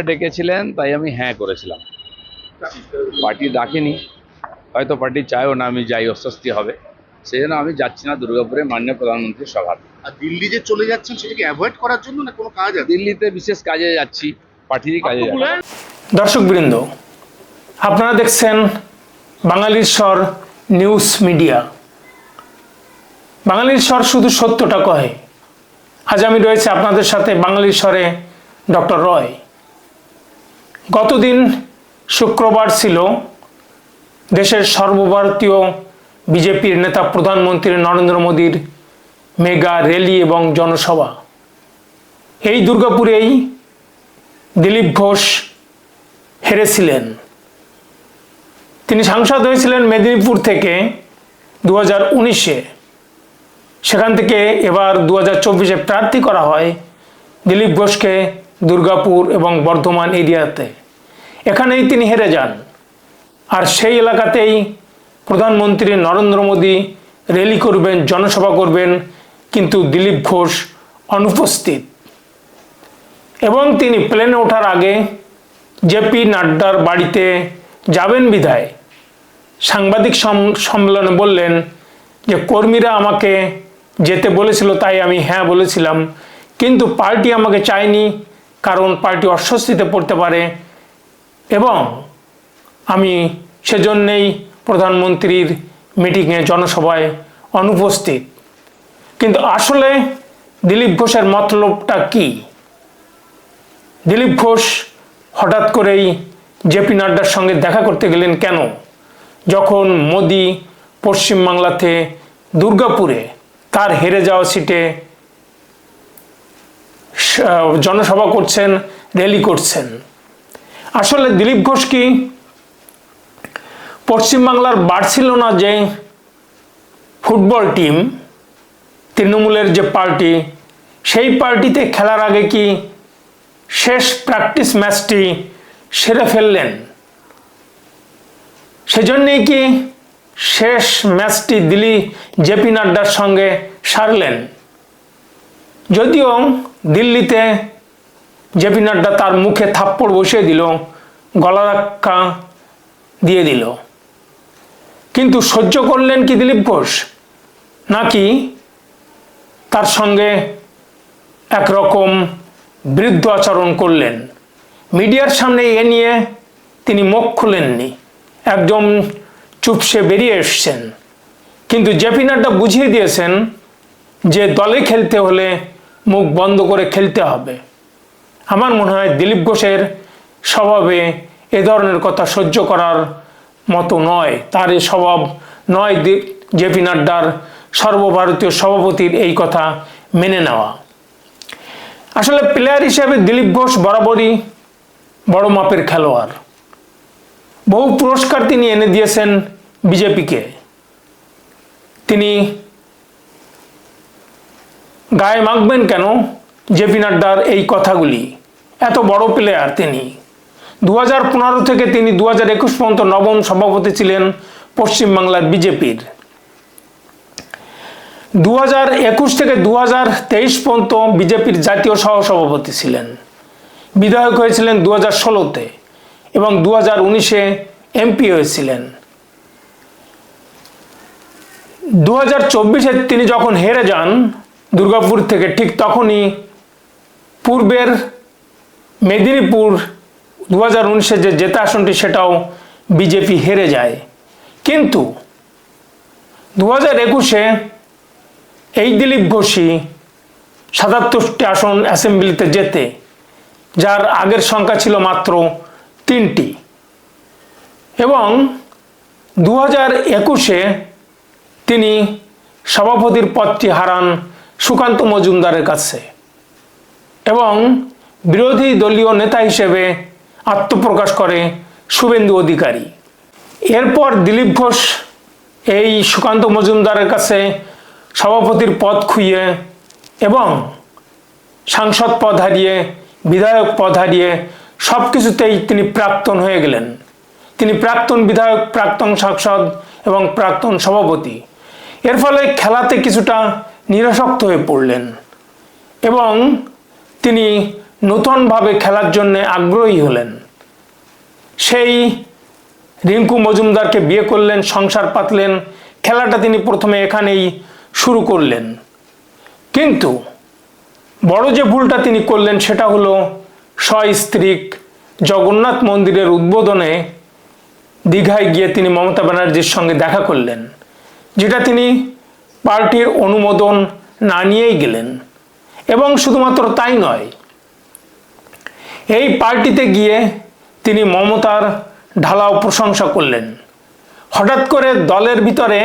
ডেকেছিলেন তাই আমি হ্যাঁ করেছিলাম। পার্টি ডাকেনি, হয়তো পার্টি চায়ও না আমি যাই, অস্বস্তি হবে, সেই জন্য আমি যাচ্ছি না দুর্গাপুরে মাননীয় প্রধানমন্ত্রীর সভা। আর দিল্লি যে চলে যাচ্ছেন সেটাকে অ্যাভয়েড করার জন্য না কোনো কাজ আছে? দিল্লিতে বিশেষ কাজে যাচ্ছি, পার্টিরই কাজে যাচ্ছি। দর্শকবৃন্দ, আপনারা দেখছেন বাঙালির স্বর নিউজ মিডিয়া। বাঙালির স্বর শুধু সত্যটা কয়। আজ আমি রয়েছে আপনাদের সাথে বাঙালির স্বরে ডক্টর রয়। গতদিন শুক্রবার ছিল দেশের সর্বভারতীয় বিজেপির নেতা প্রধানমন্ত্রী নরেন্দ্র মোদীর মেগা র্যালি এবং জনসভা। এই দুর্গাপুরেই দিলীপ ঘোষ হেরেছিলেন। তিনি সাংসদ হয়েছিলেন মেদিনীপুর থেকে 2019-এ। সেখান থেকে এবার 2024-এ প্রার্থী করা হয় দিলীপ ঘোষকে দুর্গাপুর এবং বর্ধমান এরিয়াতে। এখানেই তিনি হেরে যান। আর সেই এলাকাতেই প্রধানমন্ত্রী নরেন্দ্র মোদী র্যালি করবেন, জনসভা করবেন, কিন্তু দিলীপ ঘোষ অনুপস্থিত। এবং তিনি প্লেনে ওঠার আগে জেপি নাড্ডার বাড়িতে যাবেন বিধায় সাংবাদিক সম্মেলনে বললেন যে কর্মীরা আমাকে যেতে বলেছিল তাই আমি হ্যাঁ বলেছিলাম, কিন্তু পার্টি আমাকে চায়নি কারণ পার্টি অস্বস্তিতে পড়তে পারে এবং আমি সেজন্যেই প্রধানমন্ত্রীর মিটিংয়ে জনসভায় অনুপস্থিত। কিন্তু আসলে দিলীপ ঘোষের মতলবটা কি? দিলীপ ঘোষ হঠাৎ করেই জেপি নাড্ডার সঙ্গে দেখা করতে গেলেন কেন, যখন মোদি পশ্চিমবাংলাতে দুর্গাপুরে তার হেরে যাওয়া সিটে জনসভা করছেন, র্যালি করছেন? আসলে দিলীপ ঘোষ কি পশ্চিমবাংলার বার্সেলোনা যে ফুটবল টিম, তৃণমূলের যে পার্টি, সেই পার্টিতে খেলার আগে কি শেষ প্র্যাকটিস ম্যাচটি সেরে ফেললেন? সেজন্যই কি শেষ ম্যাচটি জেপি নাড্ডার সঙ্গে সারলেন? যদিও দিল্লিতে জেপি নাড্ডা তার মুখে থাপ্পড় বসিয়ে দিল, গলা ধাক্কা দিয়ে দিল, কিন্তু সহ্য করলেন কি দিলীপ ঘোষ? নাকি তার সঙ্গে একরকম বৃদ্ধ আচরণ করলেন? মিডিয়ার সামনে এ নিয়ে তিনি মুখ খুলেননি, একদম চুপসে বেরিয়ে এসছেন। কিন্তু জেপি নাড্ডা বুঝিয়ে দিয়েছেন যে দলে খেলতে হলে মুখ বন্ধ করে খেলতে হবে। আমার মনে হয় দিলীপ ঘোষের স্বভাবে এ ধরনের কথা সহ্য করার মতো নয়, তার এ স্বভাব নয় জেপি নাড্ডার সর্বভারতীয় সভাপতির এই কথা মেনে নেওয়া। আসলে প্লেয়ার হিসেবে দিলীপ ঘোষ বরাবরই বড় মাপের খেলোয়াড়। বহু পুরস্কার তিনি এনে দিয়েছেন বিজেপিকে। তিনি গায়ে মাখবেন কেন জেপি নাড্ডার এই কথাগুলি? এত বড় প্লেয়ার তিনি। 2015 থেকে তিনি 2021 পর্যন্ত নবম সভাপতি ছিলেন পশ্চিমবাংলার বিজেপির। 2021 থেকে 2023 পর্যন্ত বিজেপির জাতীয় সহসভাপতি ছিলেন। বিধায়ক হয়েছিলেন 2016-তে এবং 2019-এ এমপি হয়েছিলেন। 2024-এ তিনি যখন হেরে যান দুর্গাপুর থেকে, ঠিক তখনই পূর্বের মেদিনীপুর 2019-এ যে জেতা আসনটি সেটাও বিজেপি হেরে যায়। কিন্তু 2021-এ এই দিলীপ ঘোষই 77টি আসন অ্যাসেম্বলিতে জেতে, যার আগের সংখ্যা ছিল মাত্র 3টি। এবং 2021-এ তিনি সভাপতির পদটি হারান সুকান্ত মজুমদারের কাছে এবং বিরোধী দলীয় নেতা হিসেবে আত্মপ্রকাশ করে শুভেন্দু অধিকারী। এরপর দিলীপ ঘোষ এই সুকান্ত মজুমদারের কাছে সভাপতির পদ খুইয়ে এবং সাংসদ পদ হারিয়ে, বিধায়ক পদ হারিয়ে সব কিছুতেই তিনি প্রাক্তন হয়ে গেলেন। তিনি প্রাক্তন বিধায়ক, প্রাক্তন সাংসদ এবং প্রাক্তন সভাপতি। এর ফলে খেলাতে কিছুটা নিরাসক্ত হয়ে পড়লেন এবং তিনি নূতনভাবে খেলার জন্য আগ্রহী হলেন। সেই রিঙ্কু মজুমদারকে বিয়ে করলেন, সংসার পাতলেন, খেলাটা তিনি প্রথমে এখানেই শুরু করলেন। কিন্তু বড় যে ভুলটা তিনি করলেন সেটা হলো সস্ত্রীক জগন্নাথ মন্দিরের উদ্বোধনে দীঘায় গিয়ে তিনি মমতা ব্যানার্জির সঙ্গে দেখা করলেন, যেটা তিনি পার্টির অনুমোদন না নিয়েই গেলেন। এবং শুধুমাত্র তাই নয়, এই পার্টিতে গিয়ে তিনি মমতার ঢালাও প্রশংসা করলেন। হঠাৎ করে দলের ভিতরে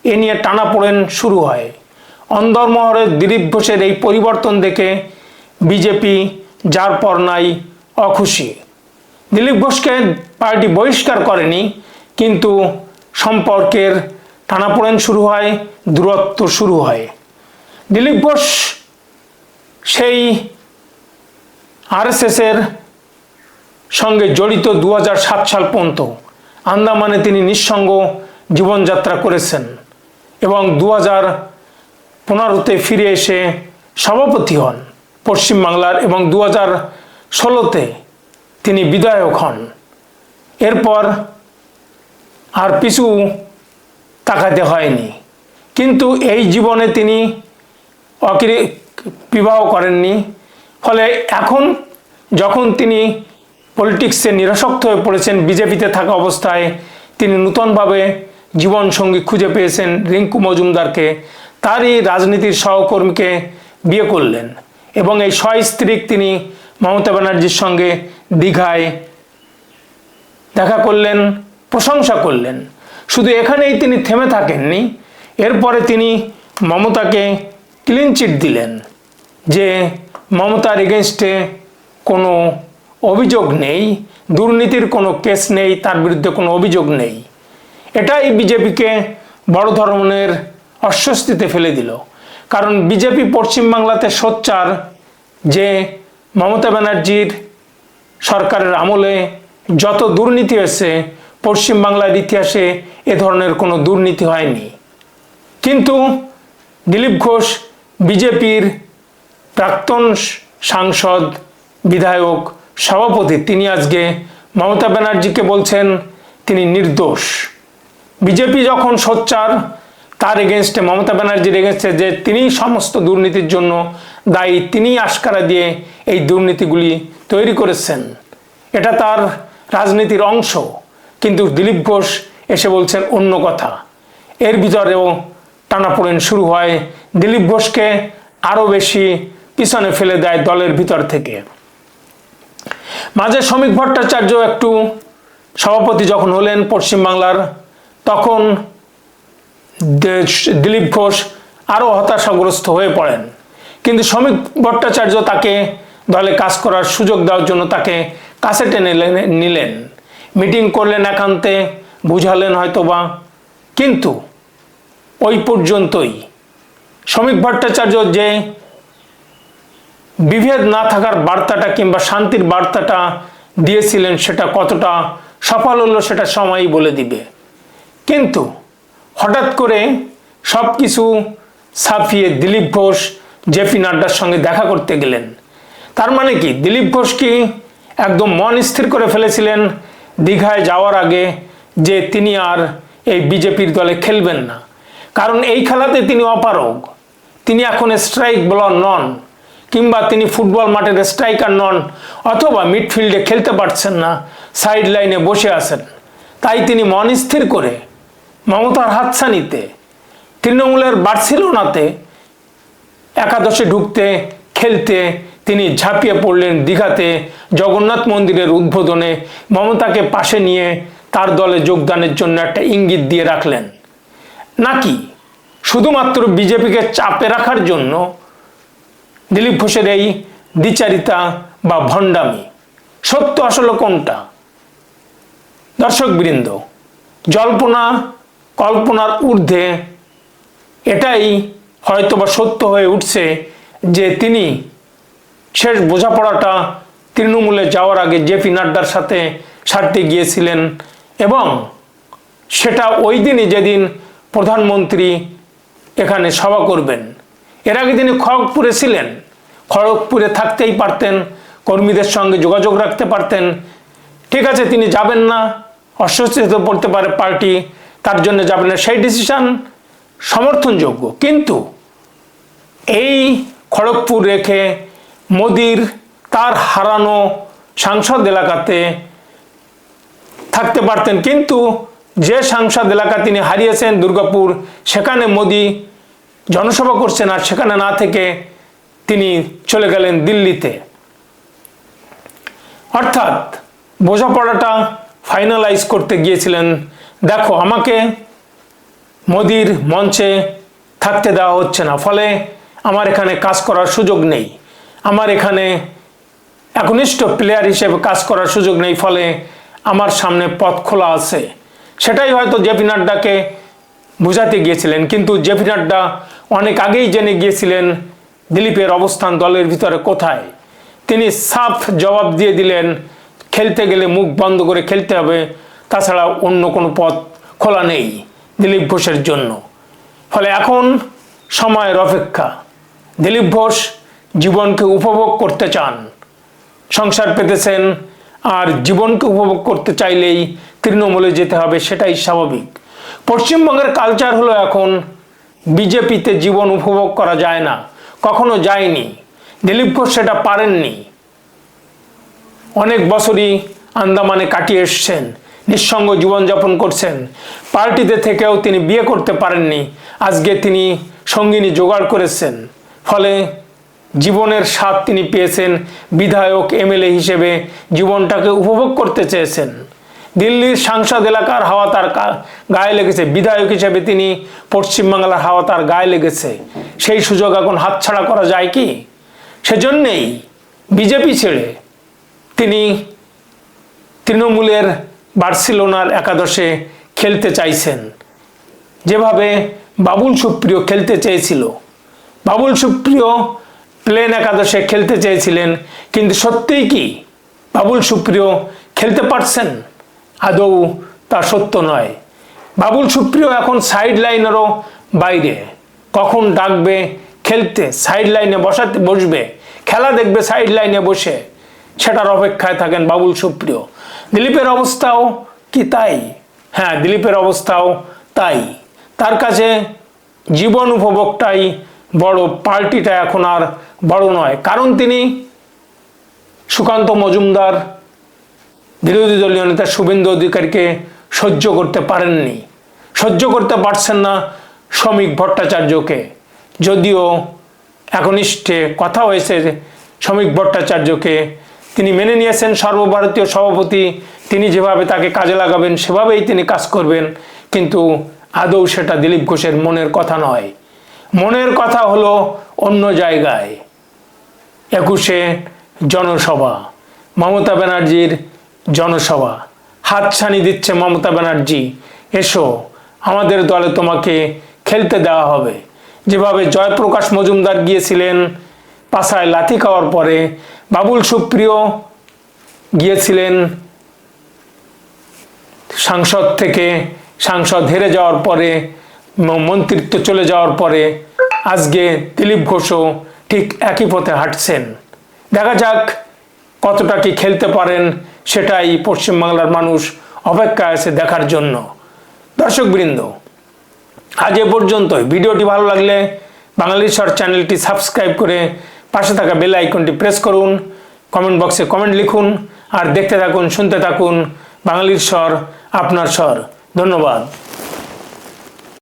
এ নিয়ে টানাপোড়েন শুরু হয়। অন্দরমহলে দিলীপ ঘোষের এই পরিবর্তন দেখে বিজেপি যার পর নাই অখুশি। দিলীপ ঘোষকে পার্টি বহিষ্কার করেনি, কিন্তু সম্পর্কের টানাপোড়েন শুরু হয়, দূরত্ব শুরু হয়। দিলীপ ঘোষ সেই আরএসএসের সঙ্গে জড়িত 2007 সাল পর্যন্ত আন্দামানে তিনি নিঃসঙ্গ জীবনযাত্রা করেছেন এবং 2015-তে ফিরে এসে সভাপতি হন পশ্চিমবাংলার, এবং 2016-তে তিনি বিধায়ক হন। এরপর আর পিছু তাকাতে হয়নি। কিন্তু এই জীবনে তিনি বিবাহ করেননি। ফলে এখন যখন তিনি পলিটিক্সে নিরাসক্ত হয়ে পড়েছেন, বিজেপিতে থাকা অবস্থায় তিনি নূতনভাবে জীবনসঙ্গী খুঁজে পেয়েছেন রিঙ্কু মজুমদারকে। তারই রাজনীতির সহকর্মীকে বিয়ে করলেন এবং এই সস্ত্রীক তিনি মমতা ব্যানার্জির সঙ্গে দীঘায় দেখা করলেন, প্রশংসা করলেন। শুধু এখানেই তিনি থেমে থাকেননি, এরপরে তিনি মমতাকে ক্লিন চিট দিলেন যে মমতার এগেনস্টে কোনো অভিযোগ নেই, দুর্নীতির কোনো কেস নেই, তার বিরুদ্ধে কোনো অভিযোগ নেই। এটাই বিজেপিকে বড় ধরনের অস্বস্তিতে ফেলে দিল। কারণ বিজেপি পশ্চিমবাংলাতে সোচ্চার যে মমতা ব্যানার্জির সরকারের আমলে যত দুর্নীতি হয়েছে, পশ্চিমবাংলার ইতিহাসে এ ধরনের কোনো দুর্নীতি হয়নি। কিন্তু দিলীপ ঘোষ বিজেপির প্রাক্তন সাংসদ, বিধায়ক, সভাপতি, তিনি আজকে মমতা ব্যানার্জিকে বলছেন তিনি নির্দোষ। বিজেপি যখন সোচ্চার তার এগেনস্টে, মমতা ব্যানার্জির এগেনস্টে যে তিনি সমস্ত দুর্নীতির জন্য দায়ী, তিনি আশকারা দিয়ে এই দুর্নীতিগুলি তৈরি করেছেন, এটা তার রাজনীতির অংশ। কিন্তু দিলীপ ঘোষ এসে বলছেন অন্য কথা। এর ভিতরেও টানাপোড়েন শুরু হয়, দিলীপ ঘোষকে আরও বেশি পিছনে ফেলে দেয় দলের ভিতর থেকে। মাঝে শ্রমিক ভট্টাচার্য একটু সভাপতি যখন হলেন পশ্চিমবাংলার, তখন দিলীপ ঘোষ আরও হতাশাগ্রস্ত হয়ে পড়েন। কিন্তু শ্রমিক ভট্টাচার্য তাকে দলে কাজ করার সুযোগ দেওয়ার জন্য তাকে কাছে টেনে নিলেন, মিটিং করলেন, একান্তে বুঝালেন হয়তোবা। কিন্তু ওই পর্যন্তই। শ্রমিক ভট্টাচার্য যে বিভেদ না থাকার বার্তাটা কিংবা শান্তির বার্তাটা দিয়েছিলেন, সেটা কতটা সফল হলো সেটা সময়ই বলে দিবে। কিন্তু হঠাৎ করে সব কিছু ছাপিয়ে দিলীপ ঘোষ জেপি নাড্ডার সঙ্গে দেখা করতে গেলেন। তার মানে কি, দিলীপ ঘোষ কি একদম মন স্থির করে ফেলেছিলেন দীঘায় যাওয়ার আগে যে তিনি আর এই বিজেপির দলে খেলবেন না? কারণ এই খেলাতে তিনি অপারগ। তিনি এখন স্ট্রাইক বোলার নন, কিংবা তিনি ফুটবল মাঠের স্ট্রাইকার নন, অথবা মিডফিল্ডে খেলতে পারছেন না, সাইড লাইনে বসে আছেন। তাই তিনি মন স্থির করে মমতার হাতছানিতে তৃণমূলের বার্সেলোনাতে একাদশে ঢুকতে, খেলতে তিনি ঝাঁপিয়ে পড়লেন দীঘাতে জগন্নাথ মন্দিরের উদ্বোধনে। মমতাকে পাশে নিয়ে তার দলে যোগদানের জন্য একটা ইঙ্গিত দিয়ে রাখলেন। নাকি শুধুমাত্র বিজেপিকে চাপে রাখার জন্য দিলীপ ঘোষের এই দ্বিচারিতা বা ভণ্ডামি? সত্য আসলে কোনটা? দর্শকবৃন্দ, জল্পনা কল্পনার ঊর্ধ্বে এটাই হয়তোবা সত্য হয়ে উঠছে যে তিনি শেষ বোঝাপড়াটা তৃণমূলে যাওয়ার আগে জেপি নাড্ডার সাথে সারতে গিয়েছিলেন, এবং সেটা ওই দিনই যেদিন প্রধানমন্ত্রী এখানে সভা করবেন। এর আগে তিনি খড়গপুরে ছিলেন, খড়গপুরে থাকতেই পারতেন, কর্মীদের সঙ্গে যোগাযোগ রাখতে পারতেন। ঠিক আছে, তিনি যাবেন না, অস্বস্তিতে পড়তে পারে পার্টি, তার জন্য যাবেন না, সেই ডিসিশন সমর্থনযোগ্য। কিন্তু এই খড়গপুর রেখে মোদির তার হারানো সাংসদ এলাকাতে থাকতে পারতেন, কিন্তু যে সাংসদ এলাকা তিনি হারিয়েছেন দুর্গাপুর, সেখানে মোদি জনসভা করছেন, আর সেখানে না থেকে তিনি চলে গেলেন দিল্লিতে। অর্থাৎ বোঝাপড়াটা ফাইনালাইজ করতে গিয়েছিলেন, দেখো আমাকে মোদির মঞ্চে থাকতে দেওয়া হচ্ছে না, ফলে আমার এখানে কাজ করার সুযোগ নেই, আমার এখানে একনিষ্ঠ প্লেয়ার হিসেবে কাজ করার সুযোগ নেই, ফলে আমার সামনে পথ খোলা আছে। সেটাই হয়তো জেপি নাড্ডাকে বোঝাতে গিয়েছিলেন, কিন্তু জেপি নাড্ডা অনেক আগেই জেনে গিয়েছিলেন দিলীপের অবস্থান দলের ভিতরে কোথায়। তিনি সাফ জবাব দিয়ে দিলেন, খেলতে গেলে মুখ বন্ধ করে খেলতে হবে, তাছাড়া অন্য কোনো পথ খোলা নেই দিলীপ ঘোষের জন্য। ফলে এখন সময়ের অপেক্ষা। দিলীপ ঘোষ জীবনকে উপভোগ করতে চান, সংসার পেতেছেন, আর জীবনকে উপভোগ করতে চাইলেই তৃণমূলে যেতে হবে, সেটাই স্বাভাবিক। পশ্চিমবঙ্গের কালচার হলো এখন বিজেপিতে জীবন উপভোগ করা যায় না, কখনো যায়নি, দিলীপ ঘোষ সেটা পারেননি। অনেক বছরই আন্দামানে কাটিয়ে এসছেন, নিঃসঙ্গ জীবনযাপন করছেন, পার্টিতে থেকেও তিনি বিয়ে করতে পারেননি, আজকে তিনি সঙ্গিনী জোগাড় করেছেন, ফলে জীবনের স্বাদ তিনি পেয়েছেন। বিধায়ক এমএলএ হিসেবে জীবনটাকে উপভোগ করতে চেয়েছেন। দিল্লির সাংসদ এলাকার হাওয়া তার গায়ে লেগেছে, বিধায়ক হিসেবে তিনি পশ্চিমবাংলার হাওয়া তার গায়ে লেগেছে, সেই সুযোগ এখন হাতছাড়া করা যায় কি? সেজন্যেই বিজেপি ছেড়ে তিনি তৃণমূলের বার্সেলোনার একাদশে খেলতে চাইছেন, যেভাবে বাবুল সুপ্রিয় খেলতে চেয়েছিল। বাবুল সুপ্রিয় প্লেন একাদশে খেলতে চেয়েছিলেন, কিন্তু সত্যিই কি বাবুল সুপ্রিয় খেলতে পারছেন? আদৌ তা সত্য নয়। বাবুল সুপ্রিয় এখন সাইড লাইনেরও বাইরে, কখন ডাকবে খেলতে, সাইড লাইনে বসবে, খেলা দেখবে সাইড লাইনে বসে, সেটার অপেক্ষায় থাকেন বাবুল সুপ্রিয়। দিলীপের অবস্থাও কি তাই? হ্যাঁ, দিলীপের অবস্থাও তাই। তার কাছে জীবন উপভোগটাই বড়, পার্টিটা এখন আর বড় নয়। কারণ তিনি সুকান্ত মজুমদার, বিরোধী দলীয় নেতা শুভেন্দু অধিকারীকে সহ্য করতে পারেননি, সহ্য করতে পারছেন না শ্রমিক ভট্টাচার্যকে। যদিও একনিষ্ঠে কথা হয়েছে শ্রমিক ভট্টাচার্যকে, তিনি মেনে নিয়েছেন সর্বভারতীয় সভাপতি, তিনি যেভাবে তাকে কাজে লাগাবেন সেভাবেই তিনি কাজ করবেন, কিন্তু আদৌ সেটা দিলীপ ঘোষের মনের কথা নয়। মনের কথা হলো অন্য জায়গায়। 21শে জনসভা, মমতা ব্যানার্জির জনসভা, হাতছানি দিচ্ছে মমতা ব্যানার্জি, এসো আমাদের দলে তোমাকে খেলতে দেওয়া হবে। যেভাবে জয়প্রকাশ মজুমদার গিয়েছিলেন পাশায় লাথি খাওয়ার পরে, বাবুল সুপ্রিয় গিয়েছিলেন সাংসদ থেকে, সাংসদ হেরে যাওয়ার পরে, মন্ত্রিত্ব চলে যাওয়ার পরে, আজকে দিলীপ ঘোষও ঠিক একই পথে হাঁটছেন। দেখা যাক কতটা কি খেলতে পারেন, সেটাই পশ্চিমবাংলার মানুষ অপেক্ষায় আছে দেখার জন্য। দর্শকবৃন্দ, আজ এ পর্যন্তই। ভিডিওটি ভালো লাগলে বাঙালির স্বর চ্যানেলটি সাবস্ক্রাইব করে পাশে থাকা বেল আইকনটি প্রেস করুন, কমেন্ট বক্সে কমেন্ট লিখুন, আর দেখতে থাকুন, শুনতে থাকুন বাঙালির স্বর, আপনার স্বর। ধন্যবাদ।